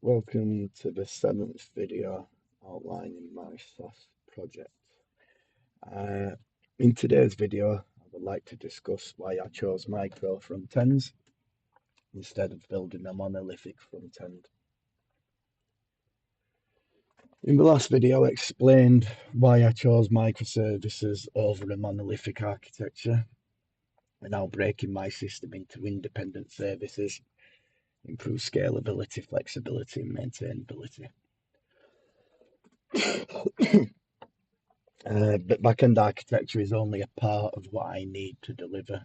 Welcome to the 7th video outlining my SAAS project. In today's video, I would like to discuss why I chose micro frontends instead of building a monolithic frontend. In the last video, I explained why I chose microservices over a monolithic architecture and how breaking my system into independent services improve scalability, flexibility, and maintainability. But backend architecture is only a part of what I need to deliver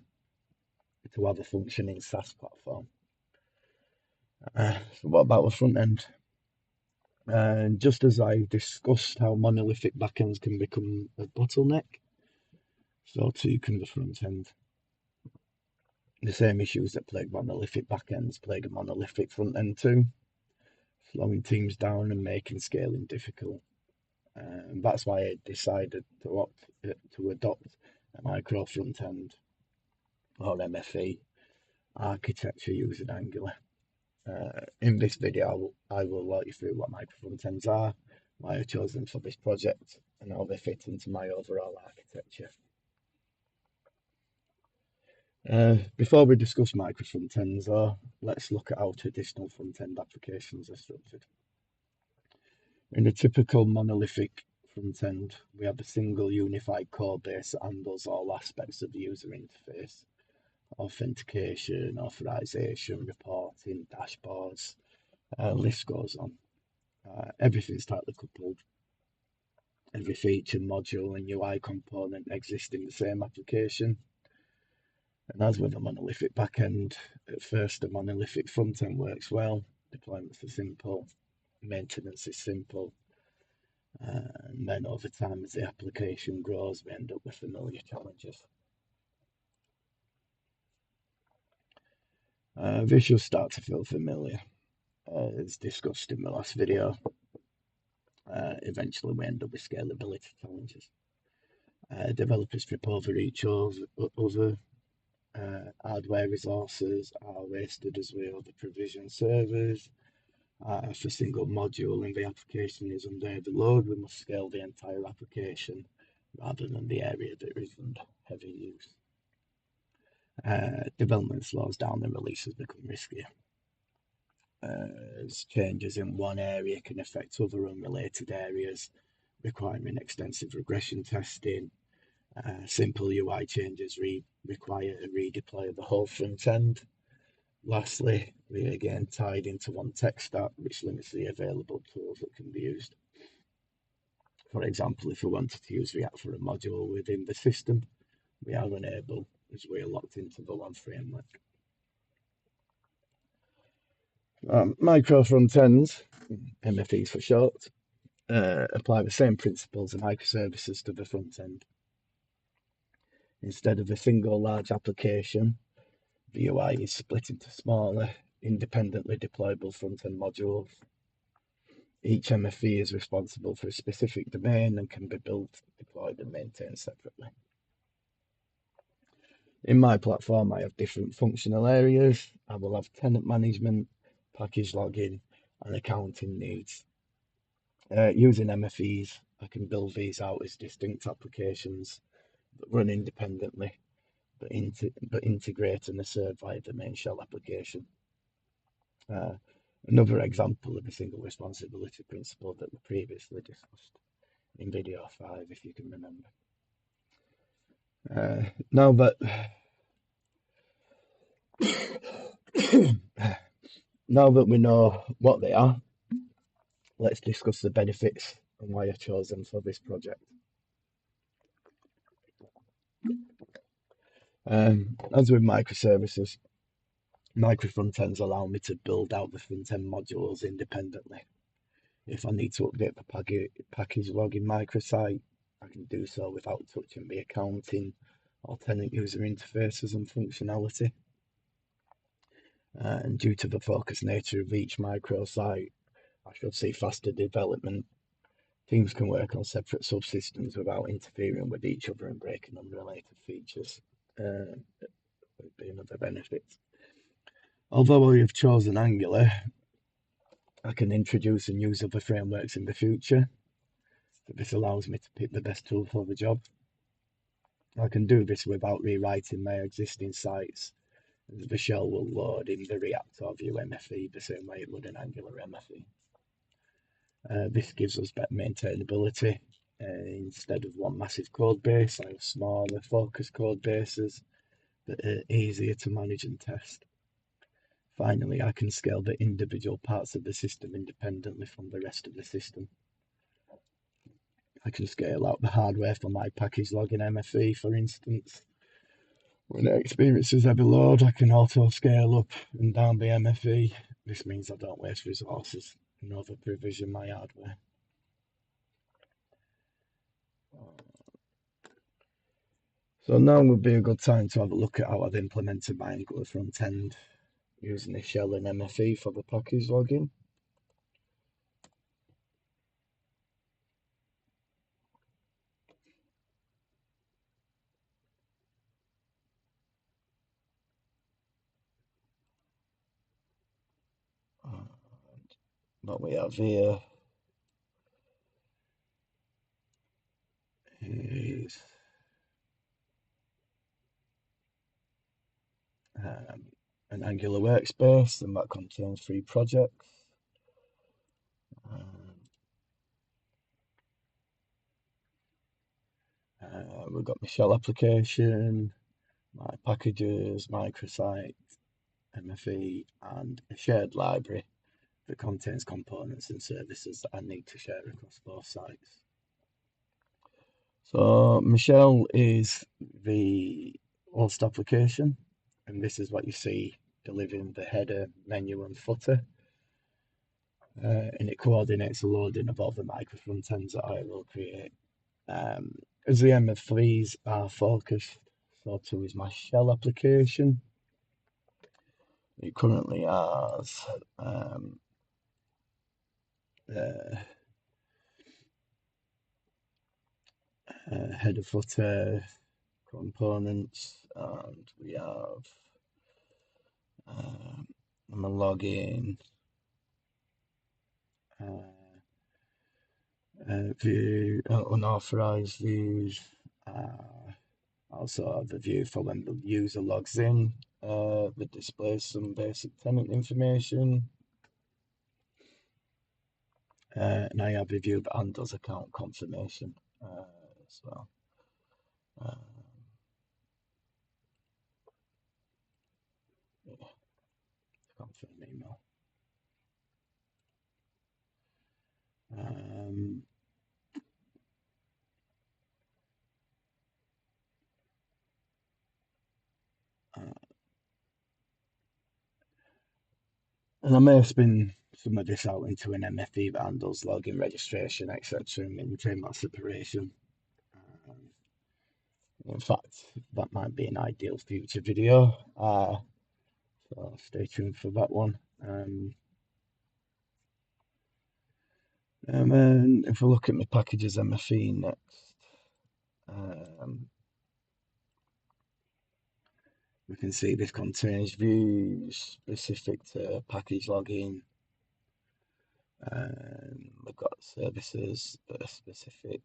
to have a functioning SaaS platform. So what about the front end? Just as I discussed how monolithic backends can become a bottleneck, so too can the front end. The same issues that plague monolithic backends plague a monolithic front end too, slowing teams down and making scaling difficult. And that's why I decided to adopt a micro front end or MFE architecture using Angular. In this video, I will walk you through what micro front ends are, why I chose them for this project, and how they fit into my overall architecture. Before we discuss micro front ends, let's look at how traditional front end applications are structured. In a typical monolithic front end, we have a single unified code base that handles all aspects of the user interface: authentication, authorization, reporting, dashboards, list goes on. Everything's tightly coupled. Every feature, module, and UI component exist in the same application. And as with a monolithic backend, at first the monolithic front end works well, deployments are simple, maintenance is simple, and then over time as the application grows, we end up with familiar challenges. This should start to feel familiar. As discussed in the last video, eventually we end up with scalability challenges. Developers trip over each other. Hardware resources are wasted as we over-provision servers. If a single module in the application is under heavy load, we must scale the entire application rather than the area that is under heavy use. Development slows down and releases become riskier, as changes in one area can affect other unrelated areas, requiring extensive regression testing. Simple UI changes require a redeploy of the whole front end. Lastly, we are again tied into one tech stack, which limits the available tools that can be used. For example, if we wanted to use React for a module within the system, we are unable as we are locked into the one framework. Micro frontends, MFEs for short, apply the same principles and microservices to the front end. Instead of a single large application, the UI is split into smaller, independently deployable front-end modules. Each MFE is responsible for a specific domain and can be built, deployed, and maintained separately. In my platform, I have different functional areas. I will have tenant management, package logging, and accounting needs. Using MFEs, I can build these out as distinct applications that run independently, but integrate and are served via the main shell application. Another example of a single responsibility principle that we previously discussed in video 5, if you can remember. Now that we know what they are, let's discuss the benefits and why I chose them for this project. As with microservices, micro frontends allow me to build out the front-end modules independently. If I need to update the package logging microsite, I can do so without touching the accounting or tenant user interfaces and functionality. And due to the focused nature of each microsite, I should see faster development. Teams can work on separate subsystems without interfering with each other and breaking unrelated features. Would be another benefit. Although I have chosen Angular, I can introduce and use other frameworks in the future. So this allows me to pick the best tool for the job. I can do this without rewriting my existing sites. The shell will load in the React or Vue MFE the same way it would an Angular MFE. This gives us better maintainability. Instead of one massive code base, I have smaller focused code bases that are easier to manage and test. Finally, I can scale the individual parts of the system independently from the rest of the system. I can scale out the hardware for my package log in MFE, for instance. When it experiences heavy load, I can auto scale up and down the MFE. This means I don't waste resources and over provision my hardware. So now would be a good time to have a look at how I've implemented my Angular front end using the shell and MFE for the package login. What we have here is an Angular workspace, and that contains 3 projects. We've got my shell application, my packages, microsite, MFE, and a shared library that contains components and services that I need to share across both sites. So Michelle is the host application, and this is what you see delivering the header, menu, and footer. And it coordinates the loading of all the micro frontends that I will create. As the MF3s are focused, so too is my shell application. It currently has header, footer, components, and we have I'm a login, view, unauthorized views. Also have a view for when the user logs in that displays some basic tenant information. And I have a view that handles account confirmation as well. Yeah, confirm email. And I may spin some of this out into an MFE that handles login, registration, etc., and maintain that separation. In fact, that might be an ideal future video. So stay tuned for that one. And then if we look at my packages MFE next, we can see this contains views specific to package login. We've got services that are specific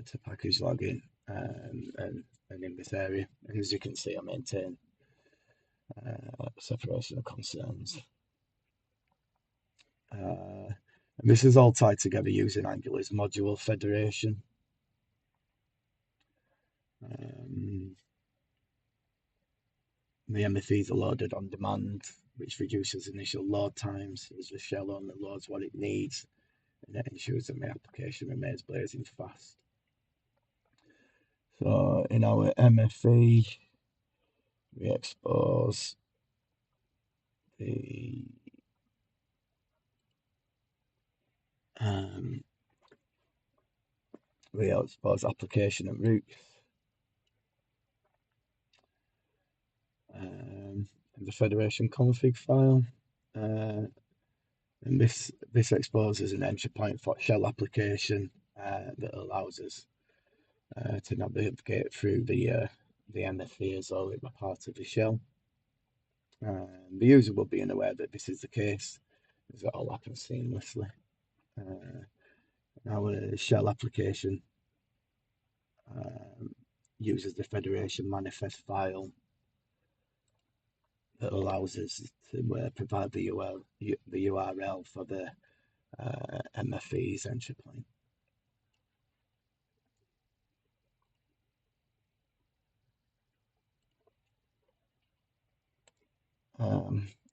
to package login and in this area. And as you can see, I maintain separation of concerns. And this is all tied together using Angular's module federation. The MFEs are loaded on demand, which reduces initial load times as the shell only loads what it needs, and it ensures that my application remains blazing fast. So in our MFE, we expose the application and routes. In the federation config file, and this exposes an entry point for shell application that allows us to navigate through the the MFE as though it were part of the shell. The user will be unaware that this is the case, as it all happens seamlessly. Our shell application uses the Federation manifest file that allows us to provide the URL for the MFE's entry point.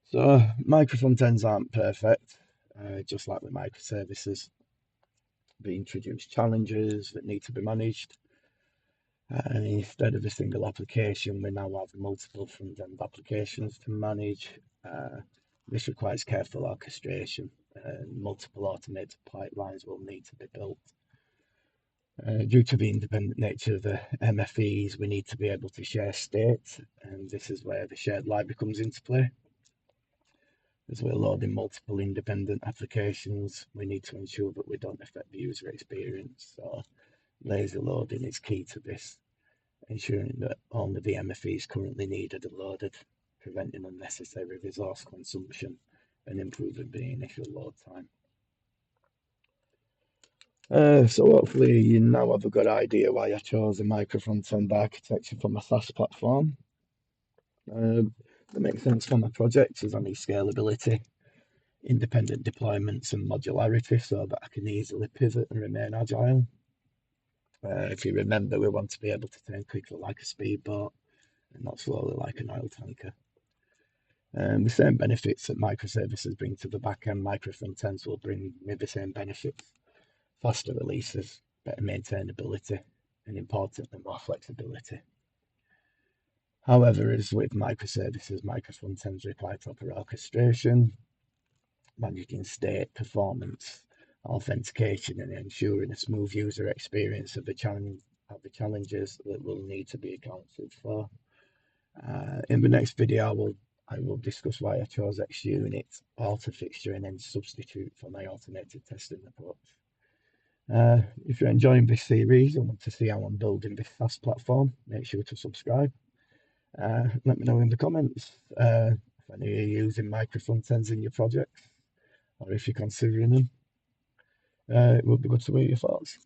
So micro frontends aren't perfect, just like with microservices. They introduce challenges that need to be managed. And instead of a single application, we now have multiple front-end applications to manage. This requires careful orchestration, and multiple automated pipelines will need to be built. Due to the independent nature of the MFEs, we need to be able to share state, and this is where the shared library comes into play. As we're loading multiple independent applications, we need to ensure that we don't affect the user experience. So lazy loading is key to this, ensuring that only the MFEs currently needed are loaded, preventing unnecessary resource consumption and improving the initial load time. So hopefully you now have a good idea why I chose a micro front-end architecture for my SaaS platform. That makes sense for my projects as I need scalability, independent deployments and modularity so that I can easily pivot and remain agile. If you remember, we want to be able to turn quickly like a speedboat and not slowly like an oil tanker. The same benefits that microservices bring to the backend, micro frontends will bring me the same benefits: faster releases, better maintainability, and importantly, more flexibility. However, as with microservices, micro frontends require proper orchestration, managing state, performance, authentication, and ensuring a smooth user experience of the challenges that will need to be accounted for. In the next video, I will discuss why I chose XUnit, auto fixturing, and substitute for my automated testing approach. If you're enjoying this series and want to see how I'm building this SaaS platform, make sure to subscribe. Let me know in the comments if any of you are using micro frontends in your projects, or if you're considering them. It would be good to hear your thoughts.